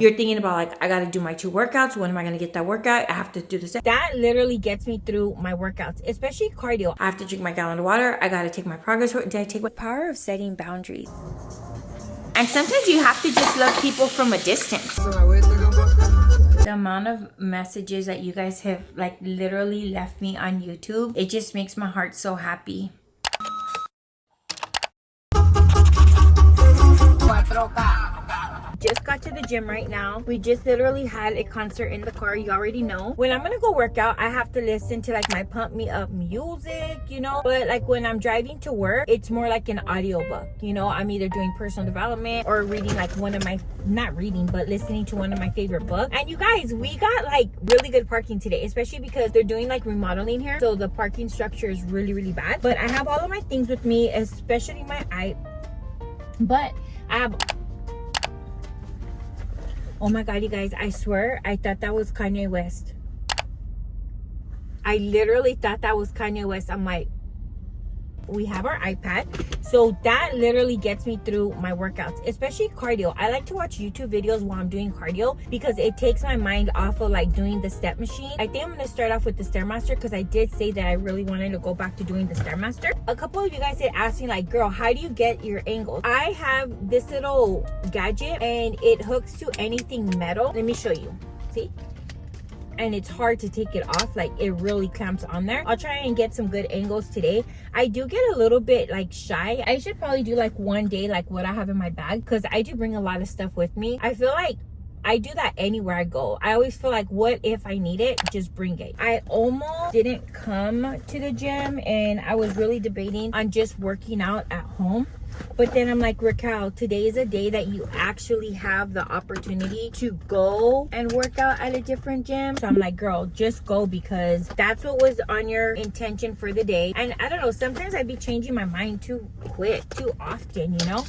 you're thinking about like, I gotta do my 2 workouts. When am I gonna get that workout? I have to do this. That literally gets me through my workouts, especially cardio. I have to drink my gallon of water. I gotta take my progress. Did I take what? Power of setting boundaries. And sometimes you have to just love people from a distance. The amount of messages that you guys have like literally left me on YouTube, it just makes my heart so happy. Just got to the gym right now. We just literally had a concert in the car. You already know. When I'm gonna go work out, I have to listen to like my pump me up music, you know. But like when I'm driving to work, it's more like an audiobook, you know. I'm either doing personal development or reading like one of my, not reading, but listening to one of my favorite books. And you guys, we got like really good parking today, especially because they're doing like remodeling here. So the parking structure is really, really bad. But I have all of my things with me, especially my but I have, oh my god, you guys, I swear I thought that was Kanye West. I literally thought that was Kanye West. I'm like, we have our iPad, so that literally gets me through my workouts, especially cardio. I like to watch YouTube videos while I'm doing cardio because it takes my mind off of like doing the step machine. I think I'm gonna start off with the Stairmaster because I did say that I really wanted to go back to doing the Stairmaster. A couple of you guys had asked me like, girl, how do you get your angles? I have this little gadget and it hooks to anything metal. Let me show you. See? And it's hard to take it off, like it really clamps on there. I'll try and get some good angles today. I do get a little bit like shy. I should probably do like one day like what I have in my bag because I do bring a lot of stuff with me. I feel like I do that anywhere I go. I always feel like, what if I need it? Just bring it. I almost didn't come to the gym and I was really debating on just working out at home. But then I'm like, Raquel, today is a day that you actually have the opportunity to go and work out at a different gym. So I'm like, girl, just go because that's what was on your intention for the day. And I don't know, sometimes I'd be changing my mind too quick, too often, you know?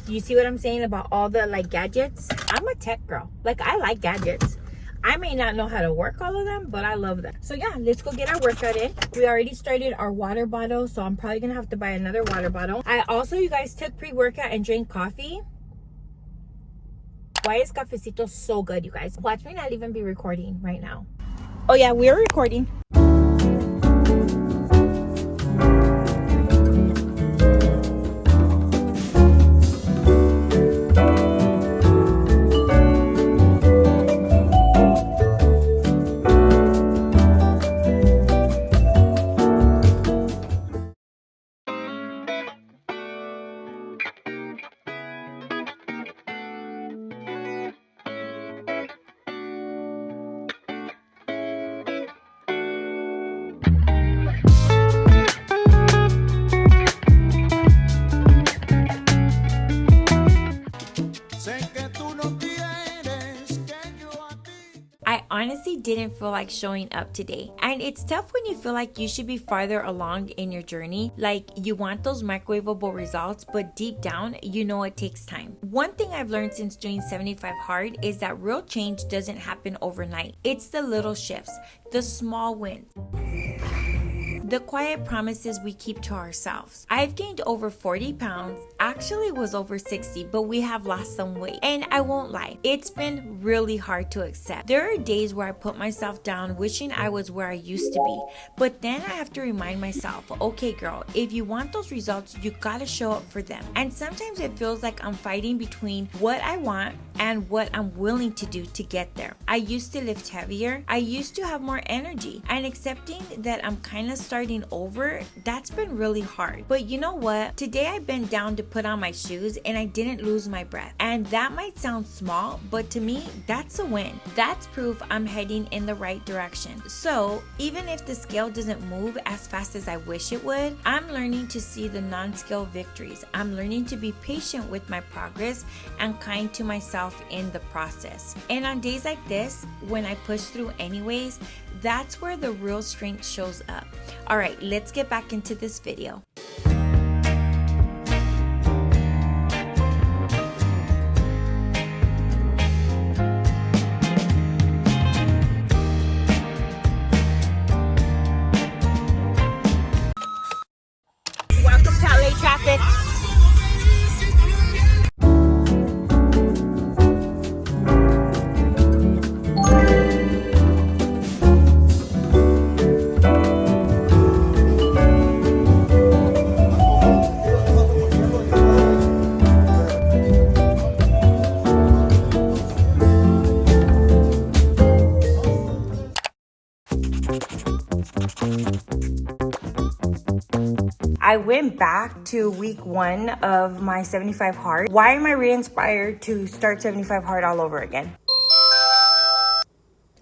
You see what I'm saying about all the like gadgets? I'm a tech girl. Like I like gadgets. I may not know how to work all of them, but I love them. So yeah, let's go get our workout in. We already started our water bottle, so I'm probably gonna have to buy another water bottle. I also, you guys, took pre-workout and drank coffee. Why is cafecito so good, you guys? Watch me not even be recording right now. Oh yeah, we're recording. I honestly didn't feel like showing up today. And it's tough when you feel like you should be farther along in your journey. Like you want those microwavable results, but deep down, you know it takes time. One thing I've learned since doing 75 Hard is that real change doesn't happen overnight. It's the little shifts, the small wins, the quiet promises we keep to ourselves. I've gained over 40 pounds, actually was over 60, but we have lost some weight. And I won't lie, it's been really hard to accept. There are days where I put myself down wishing I was where I used to be, but then I have to remind myself, okay girl, if you want those results, you gotta show up for them. And sometimes it feels like I'm fighting between what I want and what I'm willing to do to get there. I used to lift heavier, I used to have more energy, and accepting that I'm kind of starting over, that's been really hard. But you know what? Today I bent down to put on my shoes and I didn't lose my breath. And that might sound small, but to me, that's a win. That's proof I'm heading in the right direction. So even if the scale doesn't move as fast as I wish it would, I'm learning to see the non-scale victories. I'm learning to be patient with my progress and kind to myself in the process. And on days like this, when I push through anyways, that's where the real strength shows up. All right, let's get back into this video. Welcome to LA traffic. I went back to week 1 of my 75 hard. Why am I re-inspired to start 75 hard all over again?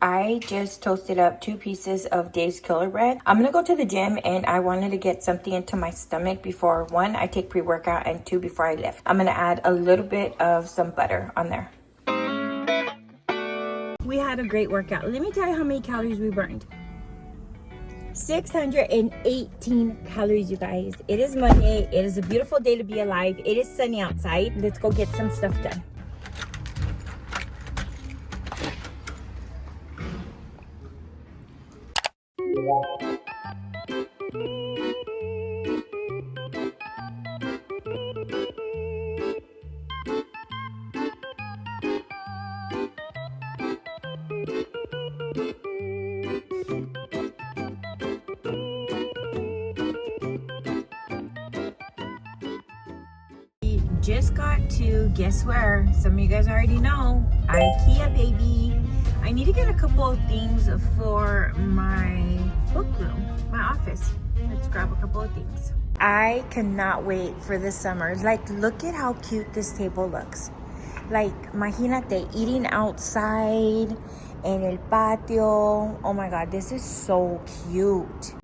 I just toasted up 2 pieces of Dave's Killer Bread. I'm gonna go to the gym and I wanted to get something into my stomach before 1, I take pre-workout, and 2, before I lift. I'm gonna add a little bit of some butter on there. We had a great workout. Let me tell you how many calories we burned. 618 calories, you guys. It is Monday. It is a beautiful day to be alive. It is sunny outside. Let's go get some stuff done. Just got to, guess where? Some of you guys already know, IKEA, baby. I need to get a couple of things for my book room, my office. Let's grab a couple of things. I cannot wait for the summer. Like, look at how cute this table looks. Like, imagínate eating outside en el patio. Oh my God, this is so cute.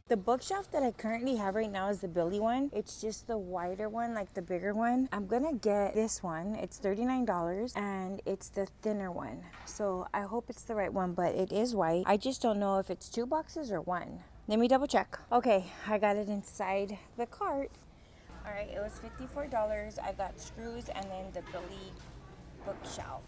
The bookshelf that I currently have right now is the Billy one. It's just the wider one, like the bigger one. I'm gonna get this one. It's $39 and it's the thinner one. So I hope it's the right one, but it is white. I just don't know if it's 2 boxes or 1. Let me double check. Okay, I got it inside the cart. All right, it was $54. I got screws and then the Billy bookshelf.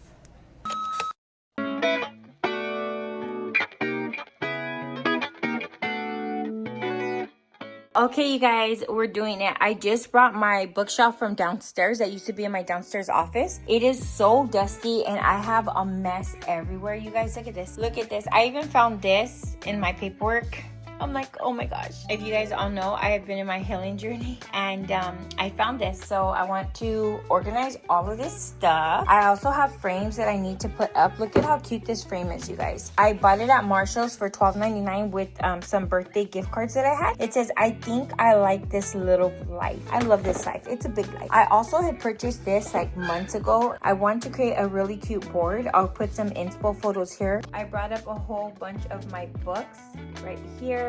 Okay, you guys, we're doing it. I just brought my bookshelf from downstairs that used to be in my downstairs office. It is so dusty and I have a mess everywhere. You guys, look at this. Look at this. I even found this in my paperwork. I'm like, oh my gosh. If you guys all know, I have been in my healing journey and I found this. So I want to organize all of this stuff. I also have frames that I need to put up. Look at how cute this frame is, you guys. I bought it at Marshall's for $12.99 with some birthday gift cards that I had. It says, I think I like this little life. I love this life. It's a big life. I also had purchased this like months ago. I want to create a really cute board. I'll put some inspo photos here. I brought up a whole bunch of my books right here.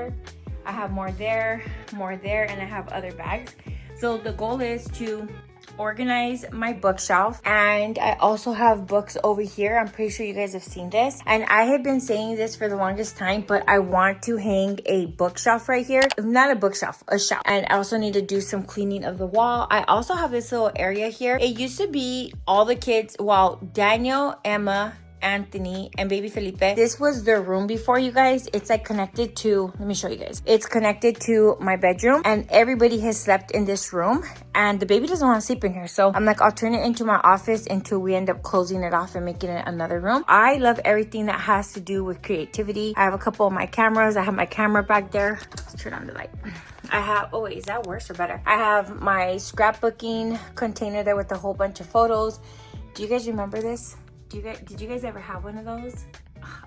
I have more there, and I have other bags. So the goal is to organize my bookshelf, and I also have books over here. I'm pretty sure you guys have seen this, and I have been saying this for the longest time, but I want to hang a bookshelf right here. Not a bookshelf, a shelf. And I also need to do some cleaning of the wall. I also have this little area here. It used to be all the kids, well, Daniel, Emma, Anthony, and baby Felipe. This was their room before, you guys. It's like connected to, let me show you guys. It's connected to my bedroom, and everybody has slept in this room, and the baby doesn't want to sleep in here. So I'm like, I'll turn it into my office until we end up closing it off and making it another room. I love everything that has to do with creativity. I have a couple of my cameras. I have my camera back there. Let's turn on the light. I have, oh wait, is that worse or better? I have my scrapbooking container there with a whole bunch of photos. Do you guys remember this? Did you guys ever have one of those?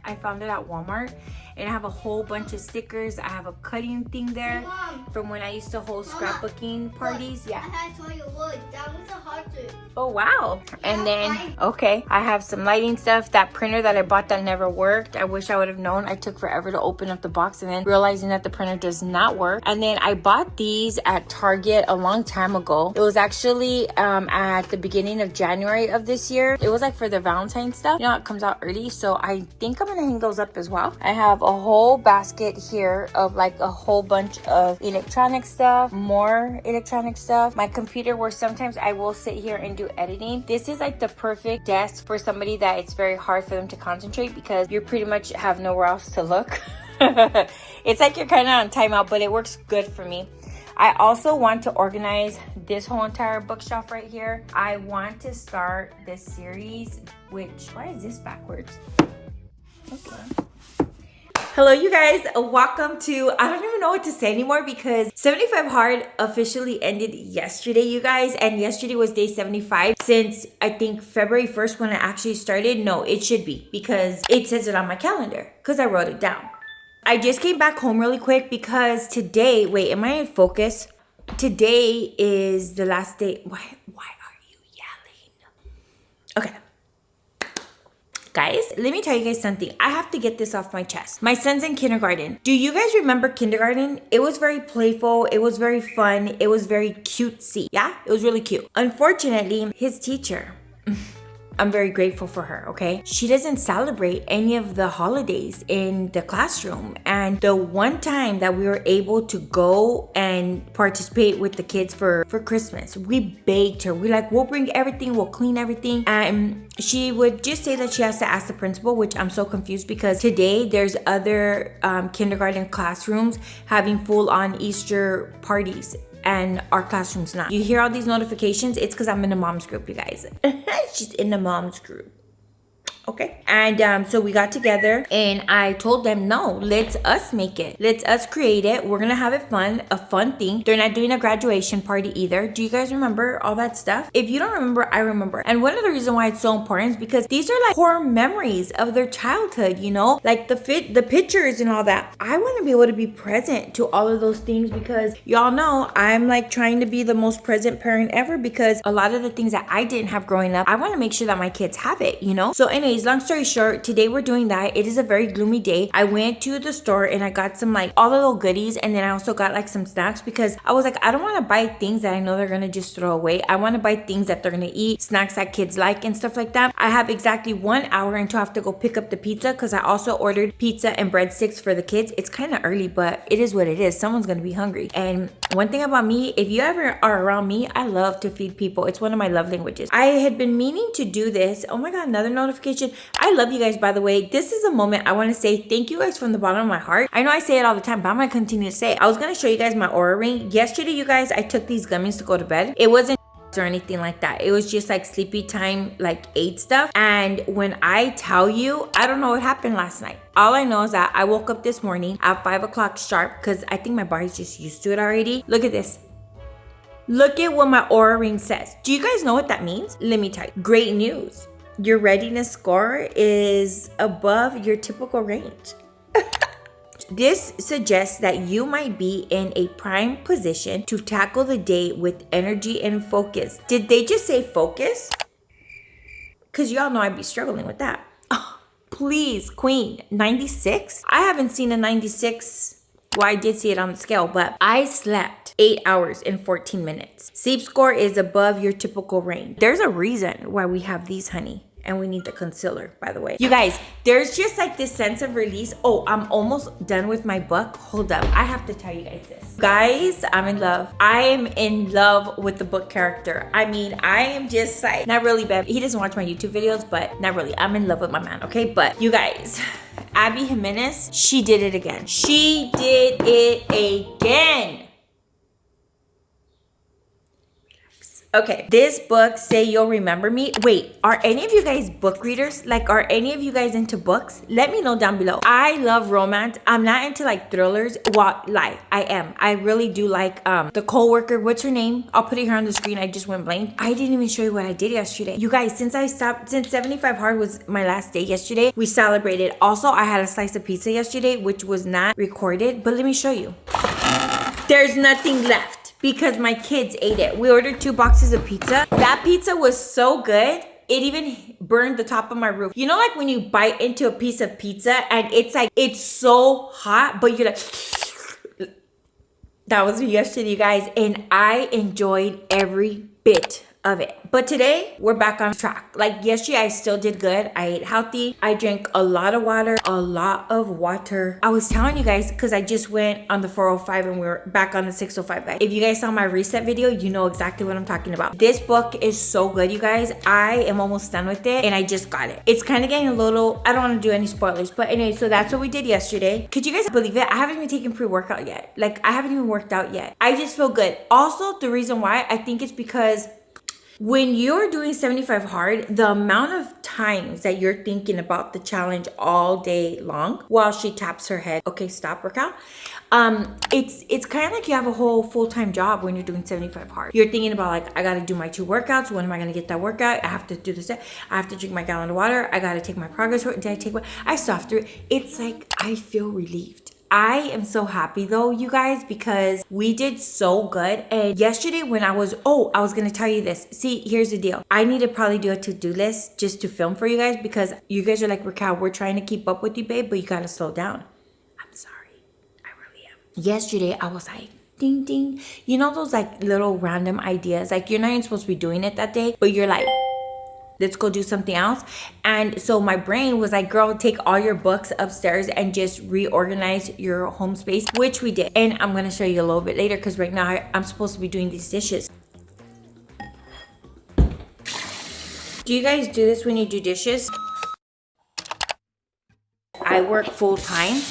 I found it at Walmart, and I have a whole bunch of stickers. I have a cutting thing there. Mom, from when I used to hold scrapbooking parties. Yeah. I told you, look, that was a heart. Oh wow. And then, okay, I have some lighting stuff. That printer that I bought that never worked. I wish I would have known. I took forever to open up the box and then realizing that the printer does not work. And then I bought these at Target a long time ago. It was actually at the beginning of January of this year. It was like for the Valentine stuff. You know, it comes out early, so I think I'm gonna hang those up as well. I have a whole basket here of like a whole bunch of electronic stuff, more electronic stuff. My computer, where sometimes I will sit here and do editing. This is like the perfect desk for somebody that it's very hard for them to concentrate because you pretty much have nowhere else to look. It's like you're kind of on timeout, but it works good for me. I also want to organize this whole entire bookshelf right here. I want to start this series, which, why is this backwards? Okay. Hello, you guys. Welcome to, I don't even know what to say anymore because 75 Hard officially ended yesterday, you guys. And yesterday was day 75 since I think February 1st when I actually started. No, it should be because it says it on my calendar because I wrote it down. I just came back home really quick because today, wait, am I in focus? Today is the last day. Why are you yelling? Okay. Guys, let me tell you guys something. I have to get this off my chest. My son's in kindergarten. Do you guys remember kindergarten? It was very playful. It was very fun. It was very cutesy. Yeah, it was really cute. Unfortunately, his teacher, I'm very grateful for her, okay? She doesn't celebrate any of the holidays in the classroom. And the one time that we were able to go and participate with the kids for Christmas, we begged her. We'll bring everything, we'll clean everything. And she would just say that she has to ask the principal, which I'm so confused because today there's other kindergarten classrooms having full-on Easter parties. And our classroom's not. You hear all these notifications? It's because I'm in the mom's group, you guys. She's in the mom's group. Okay. And so we got together and I told them, no, let's us make it. Let's us create it. We're going to have it fun, a fun thing. They're not doing a graduation party either. Do you guys remember all that stuff? If you don't remember, I remember. And one of the reasons why it's so important is because these are like core memories of their childhood, you know, like the pictures and all that. I want to be able to be present to all of those things because y'all know I'm like trying to be the most present parent ever because a lot of the things that I didn't have growing up, I want to make sure that my kids have it, you know? So anyways, long story short, today we're doing that. It is a very gloomy day. I went to the store and I got some like all the little goodies and then I also got like some snacks because I was like, I don't want to buy things that I know they're gonna just throw away. I want to buy things that they're gonna eat, snacks that kids like and stuff like that. I have exactly 1 hour until I have to go pick up the pizza because I also ordered pizza and breadsticks for the kids. It's kind of early, but it is what it is. Someone's gonna be hungry. And one thing about me, if you ever are around me, I love to feed people. It's one of my love languages. I had been meaning to do this. Oh my God, another notification. I love you guys, by the way. This is a moment I want to say thank you guys from the bottom of my heart. I know I say it all the time, but I'm going to continue to say it. I was going to show you guys my Aura ring. Yesterday, you guys, I took these gummies to go to bed. It wasn't or anything like that. It was just like sleepy time, like 8 stuff. And when I tell you, I don't know what happened last night. All I know is that I woke up this morning at 5 o'clock sharp because I think my body's just used to it already. Look at this. Look at what my Aura ring says. Do you guys know what that means? Let me tell you. Great news. Your readiness score is above your typical range. This suggests that you might be in a prime position to tackle the day with energy and focus. Did they just say focus? Because y'all know I'd be struggling with that. Oh, please, Queen, 96? I haven't seen a 96. Well, I did see it on the scale, but I slept 8 hours and 14 minutes. Sleep score is above your typical range. There's a reason why we have these, honey. And we need the concealer, by the way. You guys, there's just like this sense of release. Oh, I'm almost done with my book. Hold up. I have to tell you guys this. Guys, I'm in love. I am in love with the book character. I mean, I am just like, not really bad. He doesn't watch my YouTube videos, but not really. I'm in love with my man, okay? But you guys, Abby Jimenez, she did it again. She did it again. Okay, this book, Say You'll Remember Me. Wait, are any of you guys book readers? Like, are any of you guys into books? Let me know down below. I love romance. I'm not into like thrillers. Well, like, I am. I really do like the co-worker. What's her name? I'll put it here on the screen. I just went blank. I didn't even show you what I did yesterday. You guys, since 75 Hard was my last day yesterday, we celebrated. Also, I had a slice of pizza yesterday, which was not recorded, but let me show you. There's nothing left. Because my kids ate it. We ordered 2 boxes of pizza. That pizza was so good, it even burned the top of my roof. You know, like when you bite into a piece of pizza and it's like, it's so hot, but you're like, that was me yesterday, you guys. And I enjoyed every bit of it. But today we're back on track. Like yesterday I still did good. I ate healthy. I drank a lot of water. I was telling you guys because I just went on the 405 and we were back on the 605 guys. If you guys saw my reset video, you know exactly what I'm talking about. This book is so good, you guys. I am almost done with it and I just got it. It's kind of getting a little, I don't want to do any spoilers, but anyway, so that's what we did yesterday. Could you guys believe it? I haven't even taken pre-workout yet. Like I haven't even worked out yet. I just feel good. Also, the reason why I think it's because When you're doing 75 hard, the amount of times that you're thinking about the challenge all day long while she taps her head, okay, stop workout. It's kind of like you have a whole full-time job when you're doing 75 hard. You're thinking about like, I got to do my 2 workouts. When am I going to get that workout? I have to do this. I have to drink my gallon of water. I got to take my progress. Did I take what? I soft through it. It's like, I feel relieved. I am so happy though, you guys, because we did so good. And yesterday when I was gonna tell you this. See, here's the deal. I need to probably do a to-do list just to film for you guys, because you guys are like, Raquel, we're trying to keep up with you, babe, but you gotta slow down. I'm sorry. I really am. Yesterday, I was like, ding, ding. You know those like little random ideas? Like you're not even supposed to be doing it that day, but you're like, let's go do something else. And so my brain was like, girl, take all your books upstairs and just reorganize your home space, which we did. And I'm gonna show you a little bit later, because right now I'm supposed to be doing these dishes. Do you guys do this when you do dishes? I work full time.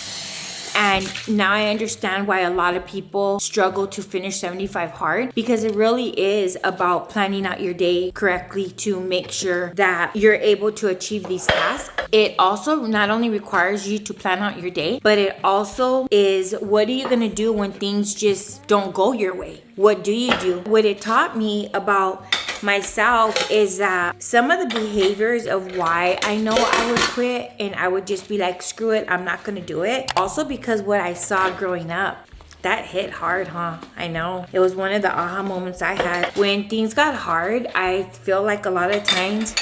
And now I understand why a lot of people struggle to finish 75 hard, because it really is about planning out your day correctly to make sure that you're able to achieve these tasks. It also not only requires you to plan out your day, but it also is, what are you gonna do when things just don't go your way? What do you do? What it taught me about myself is that some of the behaviors of why I know I would quit and I would just be like, screw it, I'm not gonna do it. Also because what I saw growing up, that hit hard, huh? I know. It was one of the aha moments I had. When things got hard, I feel like a lot of times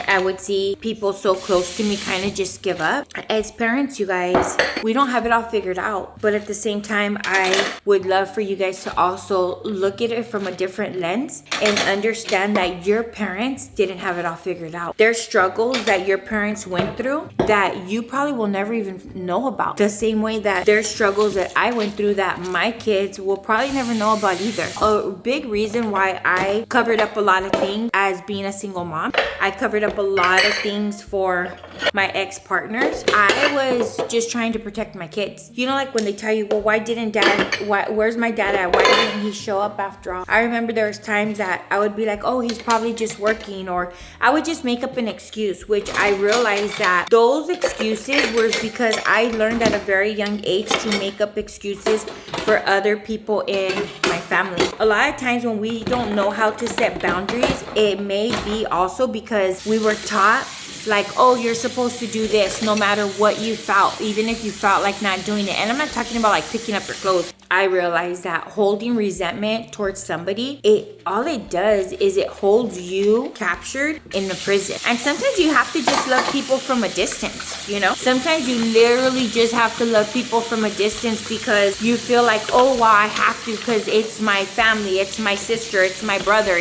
I would see people so close to me kind of just give up. As parents, you guys, we don't have it all figured out. But at the same time, I would love for you guys to also look at it from a different lens and understand that your parents didn't have it all figured out. There's struggles that your parents went through that you probably will never even know about. The same way that there's struggles that I went through that my kids will probably never know about either. A big reason why I covered up a lot of things as being a single mom, I covered up a lot of things for my ex-partners. I was just trying to protect my kids. You know, like when they tell you, well, where's my dad at? Why didn't he show up after all? I remember there was times that I would be like, oh, he's probably just working, or I would just make up an excuse, which I realized that those excuses were because I learned at a very young age to make up excuses for other people in my family. A lot of times when we don't know how to set boundaries, it may be also because we were taught like, oh, you're supposed to do this no matter what you felt, even if you felt like not doing it. And I'm not talking about like picking up your clothes. I realized that holding resentment towards somebody, all it does is it holds you captured in the prison. And sometimes you have to just love people from a distance, you know? Sometimes you literally just have to love people from a distance because you feel like, oh, well, I have to because it's my family, it's my sister, it's my brother.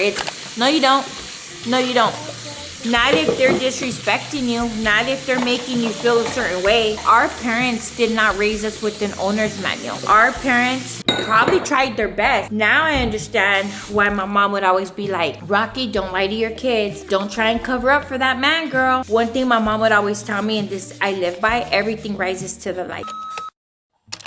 No, you don't. No, you don't. Not if they're disrespecting you, not if they're making you feel a certain way. Our parents did not raise us with an owner's manual. Our parents probably tried their best. Now I understand why my mom would always be like, Rocky, don't lie to your kids. Don't try and cover up for that man, girl. One thing my mom would always tell me, and this I live by, everything rises to the light.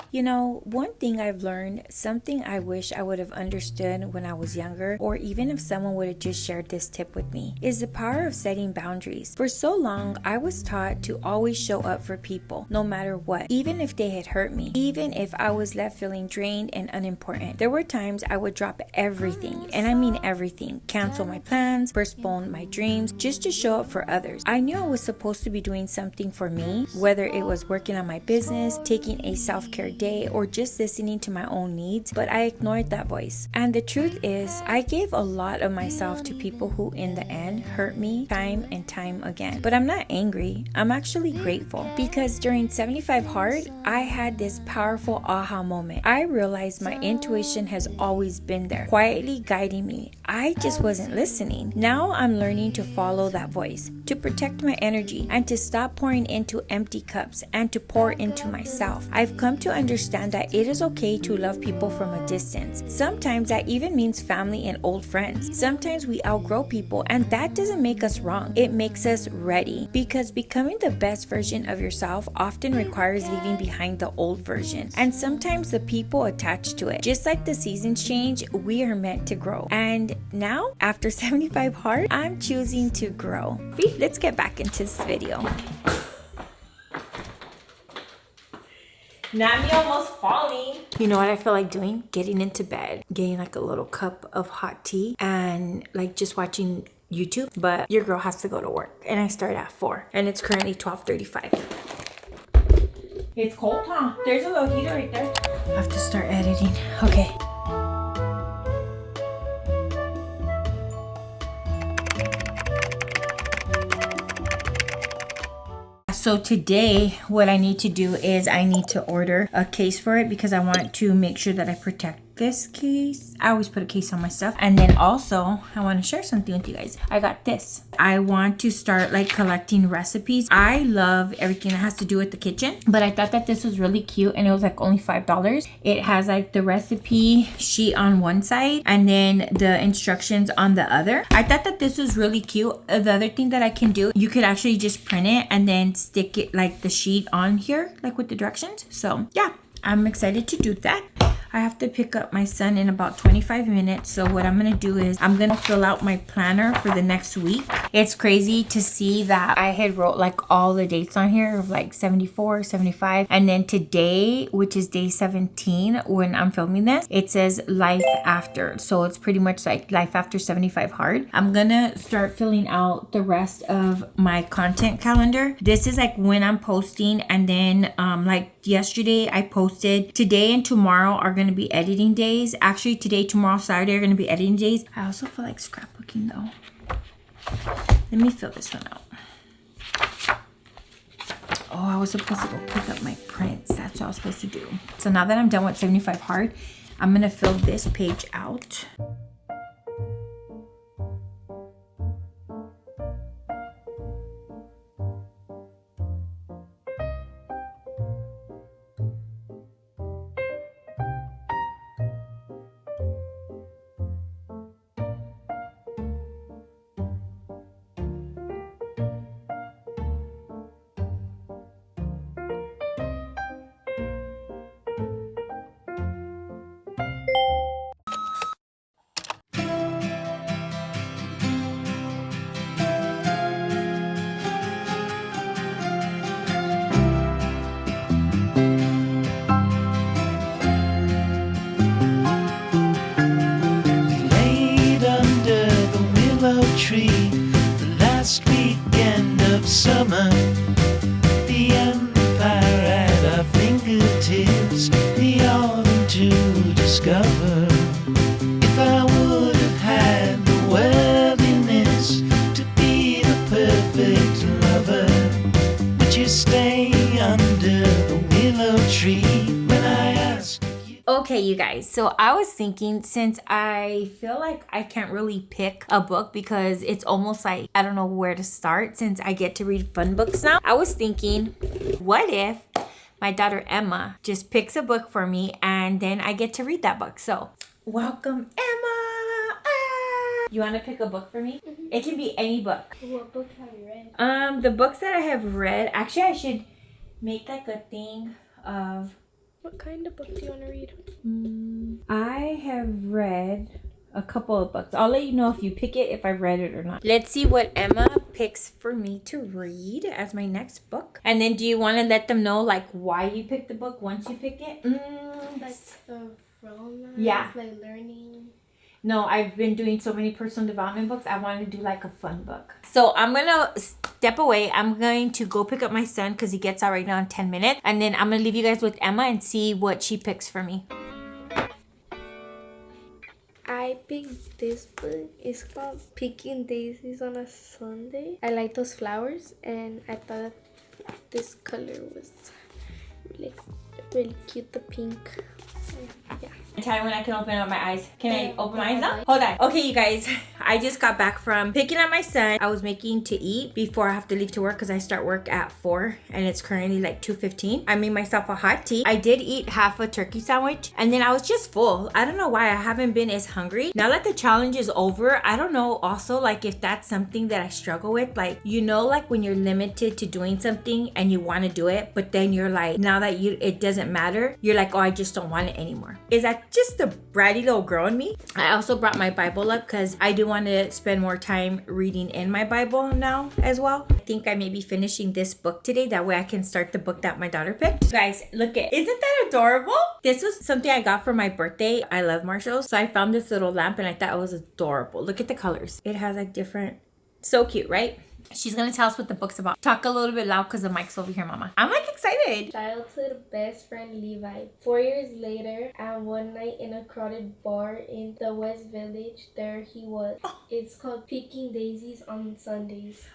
You know, one thing I've learned, something I wish I would have understood when I was younger, or even if someone would have just shared this tip with me, is the power of setting boundaries. For so long, I was taught to always show up for people, no matter what, even if they had hurt me, even if I was left feeling drained and unimportant. There were times I would drop everything, and I mean everything, cancel my plans, postpone my dreams, just to show up for others. I knew I was supposed to be doing something for me, whether it was working on my business, taking a self-care day, or just listening to my own needs, but I ignored that voice. And the truth is, I gave a lot of myself to people who in the end hurt me time and time again. But I'm not angry, I'm actually grateful, because during 75 Hard, I had this powerful aha moment. I realized my intuition has always been there, quietly guiding me. I just wasn't listening. Now I'm learning to follow that voice, to protect my energy, and to stop pouring into empty cups and to pour into myself. I've come to understand understand that it is okay to love people from a distance. Sometimes that even means family and old friends. Sometimes we outgrow people, and that doesn't make us wrong. It makes us ready, because becoming the best version of yourself often requires leaving behind the old version, and sometimes the people attached to it. Just like the seasons change, we are meant to grow. And now, after 75 hard, I'm choosing to grow. Let's get back into this video. Not me almost falling. You know what I feel like doing? Getting into bed, getting like a little cup of hot tea, and like just watching YouTube. But your girl has to go to work, and I start at 4, and it's currently 12:35. It's cold, huh? There's a little heater right there. I have to start editing. Okay. So today, what I need to do is I need to order a case for it, because I want to make sure that I protect this case. I always put a case on my stuff. And then also, I want to share something with you guys. I got this. I want to start like collecting recipes. I love everything that has to do with the kitchen, but I thought that this was really cute, and it was like only $5. It has like the recipe sheet on one side and then the instructions on the other. I thought that this was really cute. The other thing that I can do, you could actually just print it and then stick it like the sheet on here, like with the directions. So yeah, I'm excited to do that. I have to pick up my son in about 25 minutes. So what I'm going to do is I'm going to fill out my planner for the next week. It's crazy to see that I had wrote like all the dates on here of like 74, 75. And then today, which is day 17, when I'm filming this, it says life after. So it's pretty much like life after 75 hard. I'm going to start filling out the rest of my content calendar. This is like when I'm posting. And then like yesterday I posted, today and tomorrow are going to be editing days. Actually, today, tomorrow, Saturday are going to be editing days. I also feel like scrapbooking though. Let me fill this one out. Oh, I was supposed to go pick up my prints. That's what I was supposed to do. So now that I'm done with 75 hard, I'm going to fill this page out. Tree, the last weekend of summer, the empire at our fingertips, the autumn to discover. If I would have had the worthiness to be the perfect lover, would you stay under the willow tree when I asked? Okay, you guys, so I was thinking, since I feel like I can't really pick a book because it's almost like I don't know where to start since I get to read fun books now, I was thinking, what if my daughter Emma just picks a book for me and then I get to read that book? So, welcome Emma! Ah! You want to pick a book for me? Mm-hmm. It can be any book. What book have you read? The books that I have read, actually I should make like a thing of... What kind of book do you want to read? I have read a couple of books. I'll let you know if you pick it, if I've read it or not. Let's see what Emma picks for me to read as my next book. And then do you want to let them know like why you picked the book once you pick it? Like the romance, yeah. Like learning. No, I've been doing so many personal development books. I want to do like a fun book. So I'm going to step away. I'm going to go pick up my son because he gets out right now in 10 minutes. And then I'm going to leave you guys with Emma and see what she picks for me. I picked this book. It's called Picking Daisies on a Sunday. I like those flowers and I thought this color was really cute, the pink. Yeah. Tell me when I can open up my eyes. Can I open my eyes now? Hold on. Okay, you guys. I just got back from picking up my son. I was making to eat before I have to leave to work because I start work at 4 and it's currently like 2:15. I made myself a hot tea. I did eat half a turkey sandwich and then I was just full. I don't know why I haven't been as hungry. Now that the challenge is over, I don't know also like if that's something that I struggle with. Like, you know, like when you're limited to doing something and you want to do it, but then you're like, now that it doesn't matter, you're like, oh, I just don't want it anymore. Is that just the bratty little girl in me? I also brought my Bible up because I do want to spend more time reading in my Bible now as well. I think I may be finishing this book today. That way I can start the book that my daughter picked. Guys, look at, isn't that adorable? This was something I got for my birthday. I love Marshalls. So I found this little lamp and I thought it was adorable. Look at the colors. It has like different, so cute, right? She's gonna tell us what the book's about. Talk a little bit loud because the mic's over here, mama. I'm like excited. Childhood best friend Levi. 4 years later, and one night in a crowded bar in the West Village, there he was. It's called Picking Daisies on Sundays.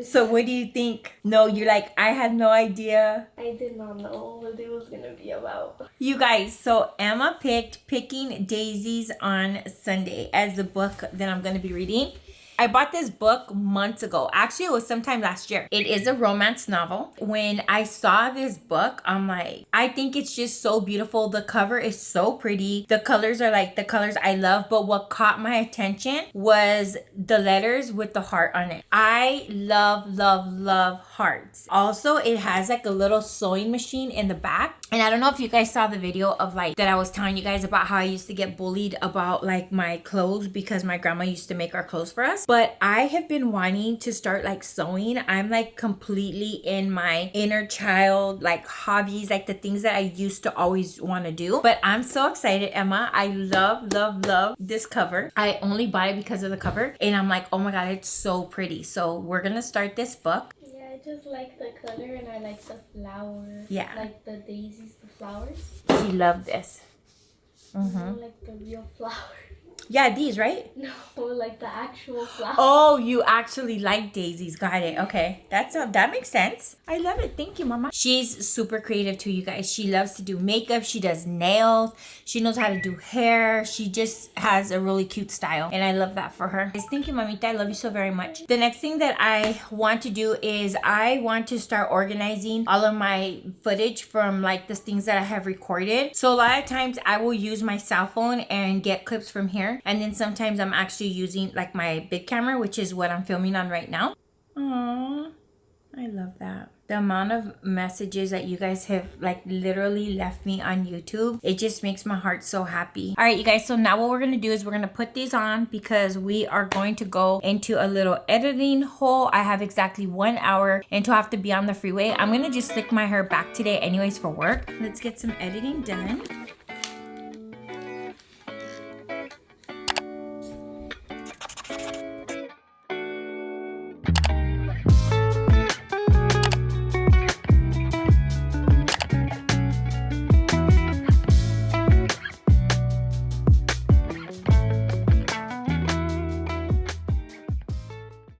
So what do you think? No, you're like, I had no idea. I did not know what it was gonna be about. You guys, so Emma picked Picking Daisies on Sunday as the book that I'm gonna be reading. I bought this book months ago. Actually, it was sometime last year. It is a romance novel. When I saw this book, I'm like, I think it's just so beautiful. The cover is so pretty. The colors are like the colors I love. But what caught my attention was the letters with the heart on it. I love, love, love hearts. Also, it has like a little sewing machine in the back. And I don't know if you guys saw the video of like that I was telling you guys about how I used to get bullied about like my clothes because my grandma used to make our clothes for us. But I have been wanting to start like sewing. I'm like completely in my inner child like hobbies, like the things that I used to always want to do. But I'm so excited, Emma. I love, love, love this cover. I only bought it because of the cover. And I'm like, oh my God, it's so pretty. So we're going to start this book. I just like the color and I like the flowers. Yeah. Like the daisies, the flowers. She loved this. I like the real flowers. Yeah, these, right? No, like the actual flowers. Oh, you actually like daisies. Got it. Okay. That makes sense. I love it. Thank you, Mama. She's super creative too, you guys. She loves to do makeup. She does nails. She knows how to do hair. She just has a really cute style. And I love that for her. Thank you, Mamita. I love you so very much. The next thing that I want to do is I want to start organizing all of my footage from like the things that I have recorded. So a lot of times I will use my cell phone and get clips from here. And then sometimes I'm actually using like my big camera, which is what I'm filming on right now. Aww, I love that. The amount of messages that you guys have like literally left me on YouTube, it just makes my heart so happy. All right, you guys, so now what we're gonna do is we're gonna put these on because we are going to go into a little editing hole. I have exactly 1 hour until I have to be on the freeway. I'm gonna just slick my hair back today anyways for work. Let's get some editing done.